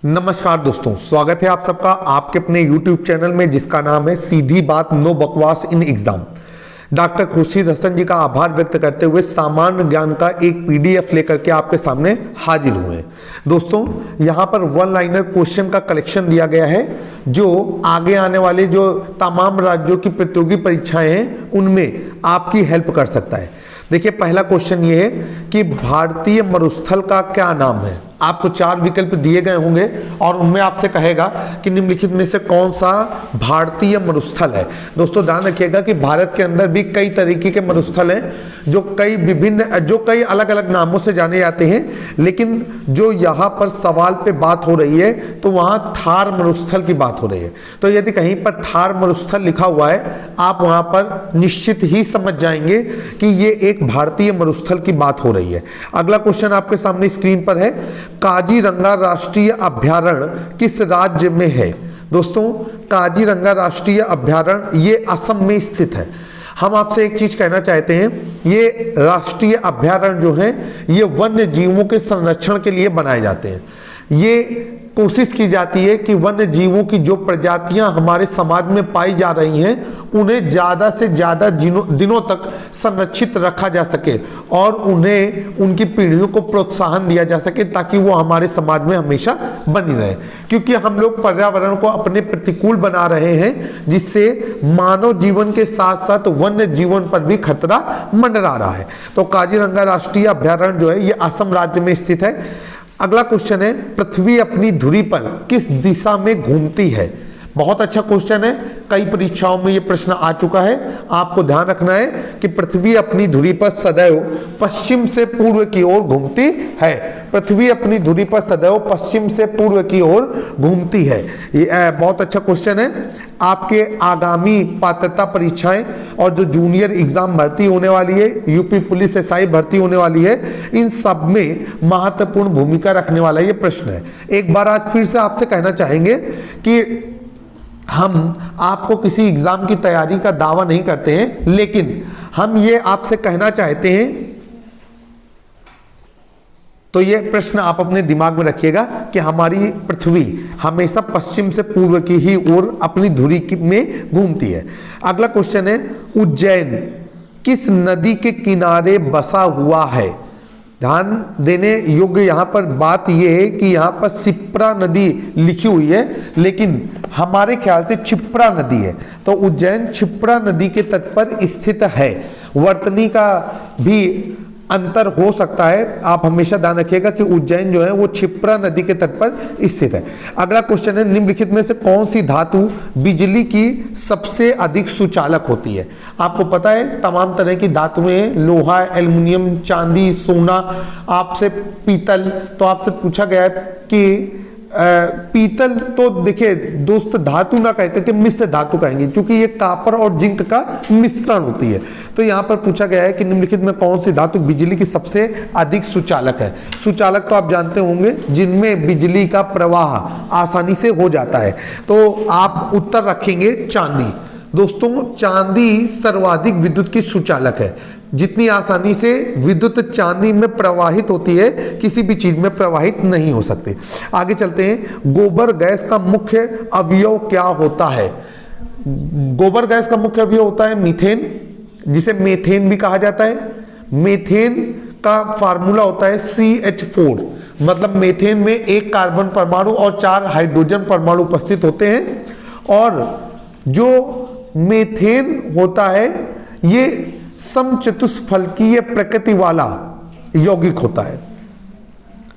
नमस्कार दोस्तों, स्वागत है आप सबका आपके अपने YouTube चैनल में जिसका नाम है सीधी बात नो बकवास in exam. Doctor Khurshid Hasan ji का आभार व्यक्त करते हुए सामान्य ज्ञान का एक PDF लेकर के आपके सामने हाजिर हुए। दोस्तों, यहाँ पर वन लाइनर क्वेश्चन का कलेक्शन दिया गया है जो आगे आने वाले जो तमाम राज्यों की प्रतियोगी परीक्षाएं हैं उनमें आपकी हेल्प कर सकता है। देखिए, पहला क्वेश्चन ये है कि भारतीय मरुस्थल का क्या नाम है। आपको 4 विकल्प दिए गए होंगे और उनमें आपसे कहेगा कि निम्नलिखित में से कौन सा भारतीय मरुस्थल है। दोस्तों, ध्यान रखिएगा कि भारत के अंदर भी कई तरीके के मरुस्थल हैं जो कई अलग अलग नामों से जाने जाते हैं, लेकिन जो यहाँ पर सवाल पे बात हो रही है तो वहाँ थार मरुस्थल की बात हो रही है। तो यदि कहीं पर थार मरुस्थल लिखा हुआ है, आप वहाँ पर निश्चित ही समझ जाएंगे कि ये एक भारतीय मरुस्थल की बात हो रही है। अगला क्वेश्चन आपके सामने स्क्रीन पर है, काजीरंगा राष्ट्रीय अभयारण्य किस राज्य में है। दोस्तों, काजीरंगा राष्ट्रीय अभयारण्य ये असम में स्थित है। हम आपसे एक चीज कहना चाहते हैं, ये राष्ट्रीय अभयारण्य जो है ये वन्य जीवों के संरक्षण के लिए बनाए जाते हैं। ये कोशिश की जाती है कि वन्य जीवों की जो प्रजातियां हमारे समाज में पाई जा रही हैं उन्हें ज़्यादा से ज़्यादा दिनों तक संरक्षित रखा जा सके और उन्हें उनकी पीढ़ियों को प्रोत्साहन दिया जा सके ताकि वो हमारे समाज में हमेशा बनी रहे। क्योंकि हम लोग पर्यावरण को अपने प्रतिकूल बना रहे हैं, जिससे मानव जीवन के साथ साथ वन्य जीवन पर भी खतरा मंडरा रहा है। तो काजीरंगा राष्ट्रीय अभयारण्य जो है ये असम राज्य में स्थित है। अगला क्वेश्चन है, पृथ्वी अपनी धुरी पर किस दिशा में घूमती है। बहुत अच्छा क्वेश्चन है, कई परीक्षाओं में यह प्रश्न आ चुका है। आपको ध्यान रखना है कि पृथ्वी अपनी धुरी पर सदैव पश्चिम से पूर्व की ओर घूमती है। पृथ्वी अपनी धुरी पर सदैव पश्चिम से पूर्व की ओर घूमती है। ये बहुत अच्छा क्वेश्चन है। आपके आगामी पात्रता परीक्षाएं और जो जूनियर एग्जाम भर्ती होने वाली है, यूपी पुलिस SI भर्ती होने वाली है, इन सब में महत्वपूर्ण भूमिका रखने वाला ये प्रश्न है। एक बार आज फिर से आपसे कहना चाहेंगे कि हम आपको किसी एग्जाम की तैयारी का दावा नहीं करते हैं, लेकिन हम ये आपसे कहना चाहते हैं, तो ये प्रश्न आप अपने दिमाग में रखिएगा कि हमारी पृथ्वी हमेशा पश्चिम से पूर्व की ही ओर अपनी धुरी में घूमती है। अगला क्वेश्चन है, उज्जैन किस नदी के किनारे बसा हुआ है। ध्यान देने योग्य यहाँ पर बात यह है कि यहाँ पर शिप्रा नदी लिखी हुई है, लेकिन हमारे ख्याल से क्षिप्रा नदी है। तो उज्जैन क्षिप्रा नदी के तट पर स्थित है। वर्तनी का भी अंतर हो सकता है। आप हमेशा ध्यान रखिएगा कि उज्जैन जो है वो क्षिप्रा नदी के तट पर स्थित है। अगला क्वेश्चन है, निम्नलिखित में से कौन सी धातु बिजली की सबसे अधिक सुचालक होती है। आपको पता है तमाम तरह की धातुएं, लोहा, एल्युमिनियम, चांदी, सोना, आपसे पीतल। तो आपसे पूछा गया है कि पीतल तो देखिए दोस्त धातु ना कहकर के मिश्र धातु कहेंगे, क्योंकि ये कॉपर और जिंक का मिश्रण होती है। तो यहाँ पर पूछा गया है कि निम्नलिखित में कौन सी धातु बिजली की सबसे अधिक सुचालक है। सुचालक तो आप जानते होंगे जिनमें बिजली का प्रवाह आसानी से हो जाता है। तो आप उत्तर रखेंगे चांदी। दोस्तों, चांदी सर्वाधिक विद्युत की सुचालक है। जितनी आसानी से विद्युत चांदी में प्रवाहित होती है, किसी भी चीज में प्रवाहित नहीं हो सकती। आगे चलते हैं, गोबर गैस का मुख्य अवयव क्या होता है। गोबर गैस का मुख्य अवयव होता है मीथेन, जिसे मेथेन भी कहा जाता है। मेथेन का फार्मूला होता है CH4, मतलब मेथेन में 1 कार्बन परमाणु और 4 हाइड्रोजन परमाणु उपस्थित होते हैं। और जो मेथेन होता है ये समचतुष्फलकीय प्रकृति वाला यौगिक होता है।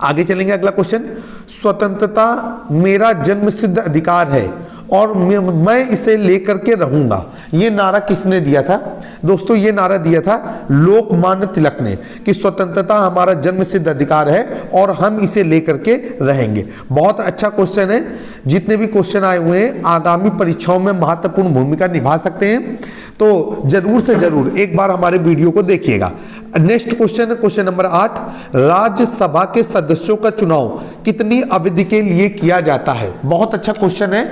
आगे चलेंगे, अगला क्वेश्चन, स्वतंत्रता मेरा जन्मसिद्ध अधिकार है और मैं इसे लेकर के रहूंगा। ये नारा किसने दिया था। दोस्तों, ये नारा दिया था लोकमान्य तिलक ने कि स्वतंत्रता हमारा जन्मसिद्ध अधिकार है और हम इसे लेकर के रहेंगे। बहुत अच्छा क्वेश्चन है। जितने भी क्वेश्चन आए हुए हैं आगामी परीक्षाओं में महत्वपूर्ण भूमिका निभा सकते हैं, तो जरूर से जरूर एक बार हमारे वीडियो को देखिएगा। नेक्स्ट क्वेश्चन है क्वेश्चन नंबर 8, राज्यसभा के सदस्यों का चुनाव कितनी अवधि के लिए किया जाता है। बहुत अच्छा क्वेश्चन है।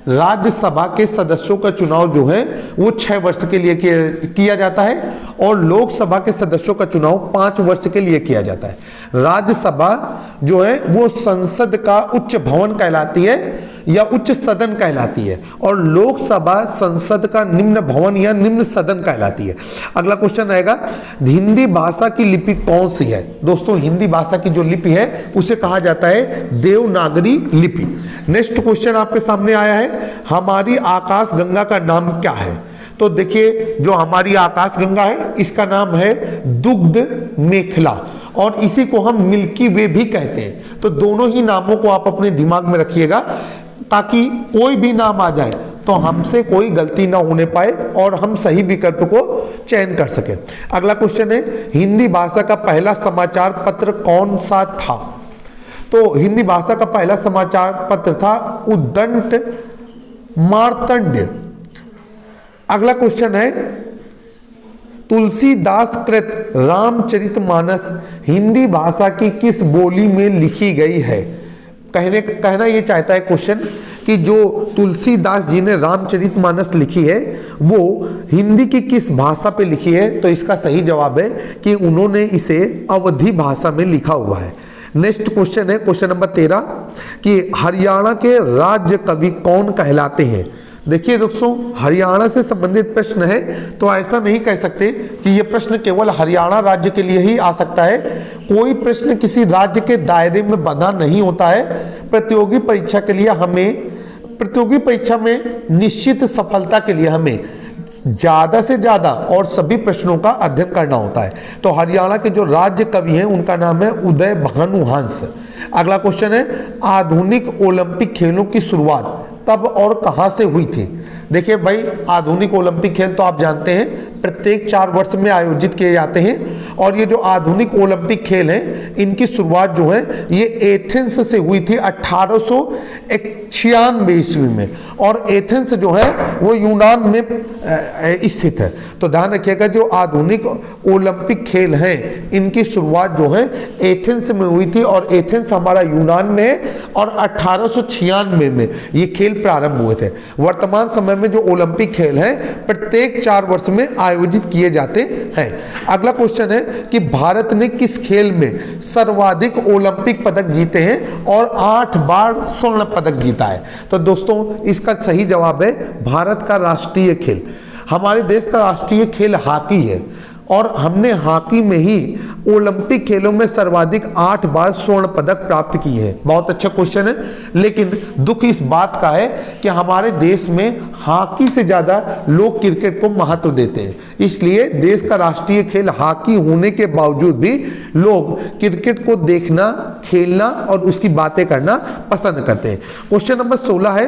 राज्यसभा के सदस्यों का चुनाव जो है वो 6 वर्ष के लिए किया जाता है और लोकसभा के सदस्यों का चुनाव 5 वर्ष के लिए किया जाता है। राज्यसभा जो है वो संसद का उच्च भवन कहलाती है या उच्च सदन कहलाती है, और लोकसभा संसद का निम्न भवन या निम्न सदन कहलाती है। अगला क्वेश्चन आएगा, हिंदी भाषा की लिपि कौन सी है? दोस्तों हिंदी भाषा की जो लिपि है उसे कहा जाता है देवनागरी लिपि। नेक्स्ट क्वेश्चन आपके सामने आया है, हमारी आकाश गंगा का नाम क्या है? तो देखिए जो हमारी आकाश गंगा है इसका नाम है दुग्ध मेखला, और इसी को हम मिल्की वे भी कहते हैं। तो दोनों ही नामों को आप अपने दिमाग में रखिएगा ताकि कोई भी नाम आ जाए तो हमसे कोई गलती ना होने पाए और हम सही विकल्प को चयन कर सके। अगला क्वेश्चन है, हिंदी भाषा का पहला समाचार पत्र कौन सा था? तो हिंदी भाषा का पहला समाचार पत्र था उद्दंड मार्तंड। अगला क्वेश्चन है, तुलसीदास कृत रामचरितमानस हिंदी भाषा की किस बोली में लिखी गई है? कहना ये चाहता है क्वेश्चन कि जो तुलसीदास जी ने रामचरितमानस लिखी है वो हिंदी की किस भाषा पे लिखी है? तो इसका सही जवाब है कि उन्होंने इसे अवधी भाषा में लिखा हुआ है। नेक्स्ट क्वेश्चन है क्वेश्चन नंबर 13 कि हरियाणा के राज्य कवि कौन कहलाते हैं? देखिए दोस्तों हरियाणा से संबंधित प्रश्न है तो ऐसा नहीं कह सकते कि ये प्रश्न केवल हरियाणा राज्य के लिए ही आ सकता है। कोई प्रश्न किसी राज्य के दायरे में बंधा नहीं होता है। प्रतियोगी परीक्षा के लिए प्रतियोगी परीक्षा में निश्चित सफलता के लिए हमें ज़्यादा से ज़्यादा और सभी प्रश्नों का अध्ययन करना होता है। तो हरियाणा के जो राज्य कवि हैं उनका नाम है उदय भानुहंस। अगला क्वेश्चन है, आधुनिक ओलंपिक खेलों की शुरुआत तब और कहां से हुई थी? देखिए भाई आधुनिक ओलंपिक खेल तो आप जानते हैं प्रत्येक 4 वर्ष में आयोजित किए जाते हैं, और ये जो आधुनिक ओलंपिक खेल हैं इनकी शुरुआत जो है ये एथेंस से हुई थी 1896 ईस्वी में, और एथेंस जो है वो यूनान में स्थित है। तो ध्यान रखिएगा जो आधुनिक ओलंपिक खेल हैं इनकी शुरुआत जो है एथेंस में हुई थी, और एथेंस हमारा यूनान में है, और 1896 में ये खेल प्रारंभ हुए थे। वर्तमान समय में जो ओलंपिक खेल हैं प्रत्येक 4 वर्ष में आयोजित किए जाते हैं। अगला क्वेश्चन है कि भारत ने किस खेल में सर्वाधिक ओलंपिक पदक जीते हैं और 8 बार स्वर्ण पदक जीता है? तो दोस्तों इसका सही जवाब है भारत का राष्ट्रीय खेल। हमारे देश का राष्ट्रीय खेल हॉकी है, और हमने हॉकी में ही ओलंपिक खेलों में सर्वाधिक 8 बार स्वर्ण पदक प्राप्त किए हैं। बहुत अच्छा क्वेश्चन है, लेकिन दुख इस बात का है कि हमारे देश में हॉकी से ज़्यादा लोग क्रिकेट को महत्व देते हैं। इसलिए देश का राष्ट्रीय खेल हॉकी होने के बावजूद भी लोग क्रिकेट को देखना, खेलना और उसकी बातें करना पसंद करते हैं। क्वेश्चन नंबर 16 है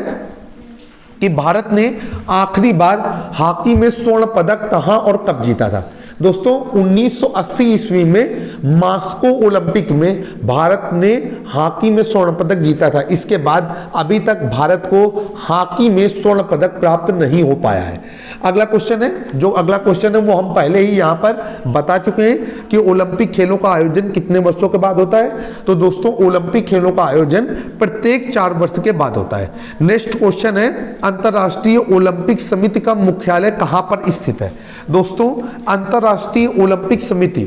कि भारत ने आखिरी बार हॉकी में स्वर्ण पदक कहां और कब जीता था? दोस्तों 1980 ईस्वी में मास्को ओलंपिक में भारत ने हॉकी में स्वर्ण पदक जीता था। इसके बाद अभी तक भारत को हॉकी में स्वर्ण पदक प्राप्त नहीं हो पाया है। अगला क्वेश्चन है, जो अगला क्वेश्चन है वो हम पहले ही यहाँ पर बता चुके हैं कि ओलंपिक खेलों का आयोजन कितने वर्षों के बाद होता है? तो दोस्तों ओलंपिक खेलों का आयोजन प्रत्येक 4 वर्ष के बाद होता है। नेक्स्ट क्वेश्चन है, अंतर्राष्ट्रीय ओलंपिक समिति का मुख्यालय कहाँ पर स्थित है? दोस्तों अंतर्राष्ट्रीय ओलंपिक समिति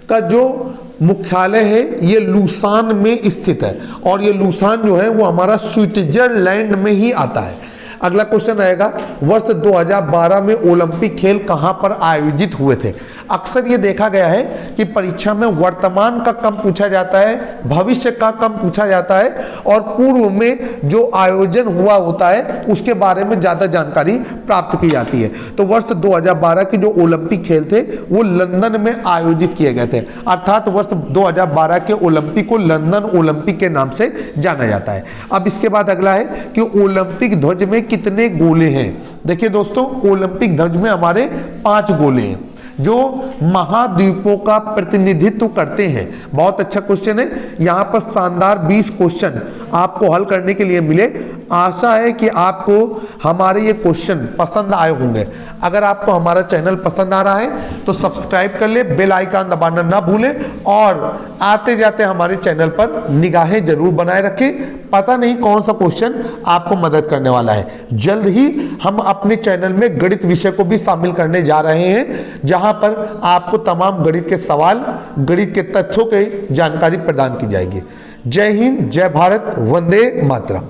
का जो मुख्यालय है ये लूसान में स्थित है, और ये लूसान जो है वो हमारा स्विट्जरलैंड में ही आता है। अगला क्वेश्चन आएगा, वर्ष 2012 में ओलंपिक खेल कहां पर आयोजित हुए थे? अक्सर ये देखा गया है कि परीक्षा में वर्तमान का कम पूछा जाता है, भविष्य का कम पूछा जाता है, और पूर्व में जो आयोजन हुआ होता है उसके बारे में ज़्यादा जानकारी प्राप्त की जाती है। तो वर्ष 2012 के जो ओलंपिक खेल थे वो लंदन में आयोजित किए गए थे, अर्थात वर्ष 2012 के ओलंपिक को लंदन ओलंपिक के नाम से जाना जाता है। अब इसके बाद अगला है कि ओलंपिक ध्वज में कितने गोले हैं? देखिए दोस्तों ओलंपिक ध्वज में हमारे 5 गोले हैं जो महाद्वीपों का प्रतिनिधित्व करते हैं। बहुत अच्छा क्वेश्चन है, यहाँ पर शानदार 20 क्वेश्चन आपको हल करने के लिए मिले। आशा है कि आपको हमारे ये क्वेश्चन पसंद आए होंगे। अगर आपको हमारा चैनल पसंद आ रहा है तो सब्सक्राइब कर ले, बेल आइकन दबाना ना भूलें और आते जाते हमारे चैनल पर निगाहें जरूर बनाए रखें। पता नहीं कौन सा क्वेश्चन आपको मदद करने वाला है। जल्द ही हम अपने चैनल में गणित विषय को भी शामिल करने जा रहे हैं, जहां पर आपको तमाम गणित के सवाल, गणित के तथ्यों की जानकारी प्रदान की जाएगी। जय हिंद, जय भारत, वंदे मातरम।